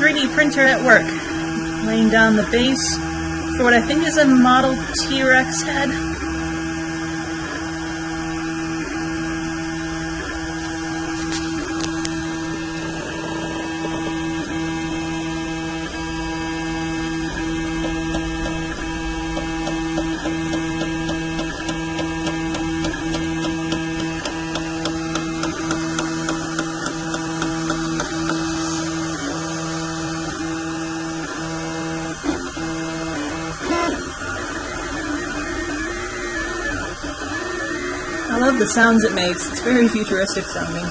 3D printer at work, laying down the base for what I think is a model T-Rex head. I love the sounds it makes. It's very futuristic sounding.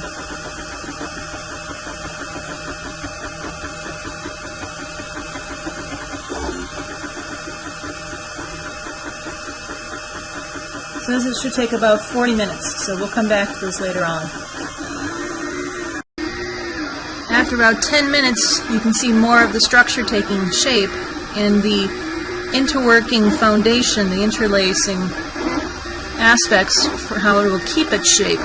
Says it should take about 40 minutes, so we'll come back to this later on. After about 10 minutes, you can see more of the structure taking shape and the interworking foundation, the interlacing aspects for how it will keep its shape.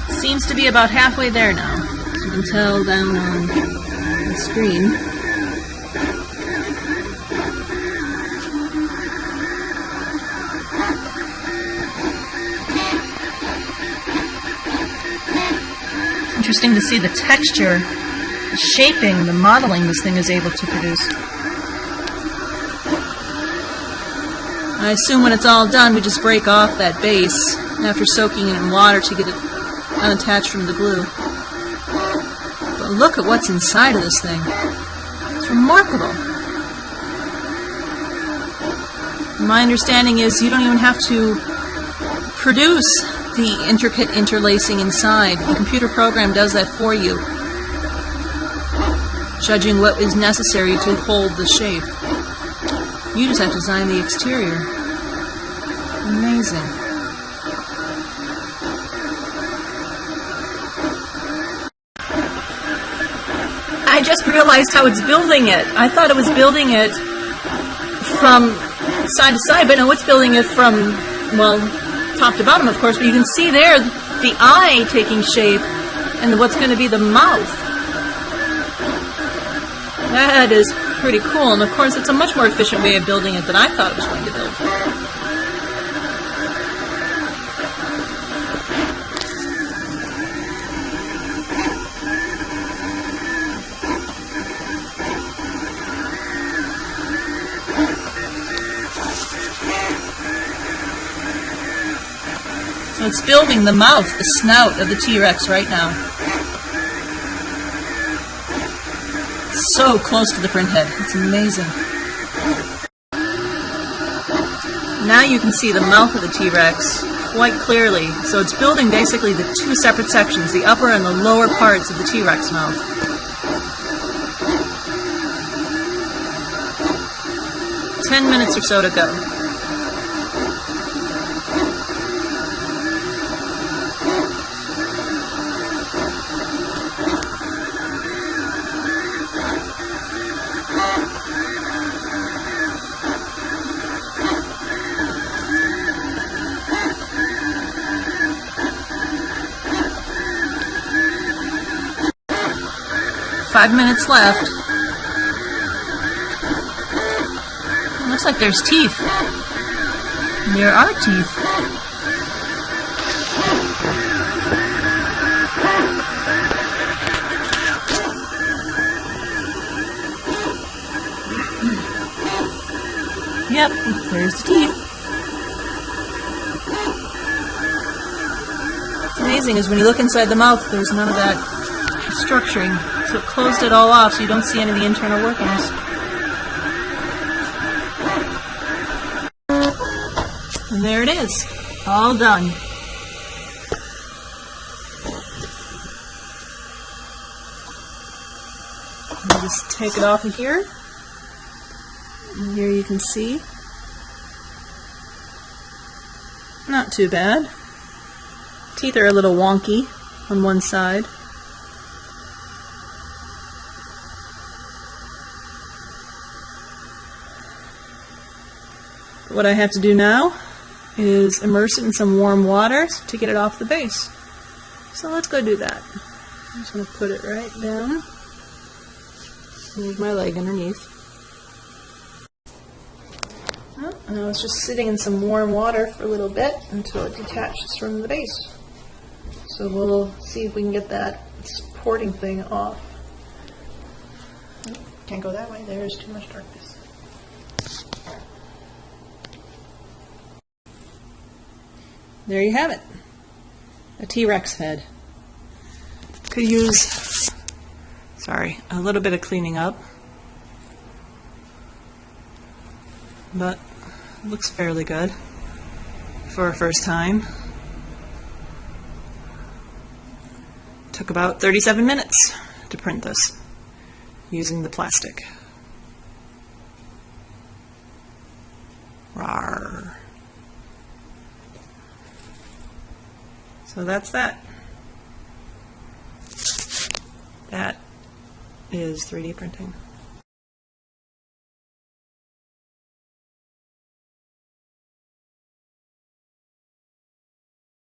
Seems to be about halfway there now, as you can tell down on the screen. Interesting to see the texture, the shaping, the modeling this thing is able to produce. I assume when it's all done, we just break off that base after soaking it in water to get it unattached from the glue. But look at what's inside of this thing. It's remarkable. My understanding is you don't even have to produce the intricate interlacing inside. The computer program does that for you, judging what is necessary to hold the shape. You just have to design the exterior. Amazing. I just realized how it's building it. I thought it was building it from side to side, but no, it's building it from, well, top to bottom, of course, but you can see there the eye taking shape and what's going to be the mouth. That is pretty cool, and of course it's a much more efficient way of building it than I thought it was going to build. So it's building the mouth, the snout of the T-Rex right now. So close to the print head. It's amazing. Now you can see the mouth of the T-Rex quite clearly. So it's building basically the two separate sections, the upper and the lower parts of the T-Rex mouth. "10 minutes or so to go. "5 minutes left. Looks like there's teeth. There are teeth. Yep, there's the teeth. What's amazing is when you look inside the mouth, there's none of that structuring. So it closed it all off so you don't see any of the internal workings. And there it is, all done. just take it off of here. And here you can see. Not too bad. Teeth are a little wonky on one side. What I have to do now is immerse it in some warm water to get it off the base. So let's go do that. I'm just going to put it right down. Move my leg underneath. Oh, now it's just sitting in some warm water for a little bit until it detaches from the base. So we'll see if we can get that supporting thing off. Can't go that way, there's too much darkness. There you have it. A T-Rex head. Could use, a little bit of cleaning up. But it looks fairly good for a first time. Took about 37 minutes to print this using the plastic. Rawr. So that's that. That is 3D printing.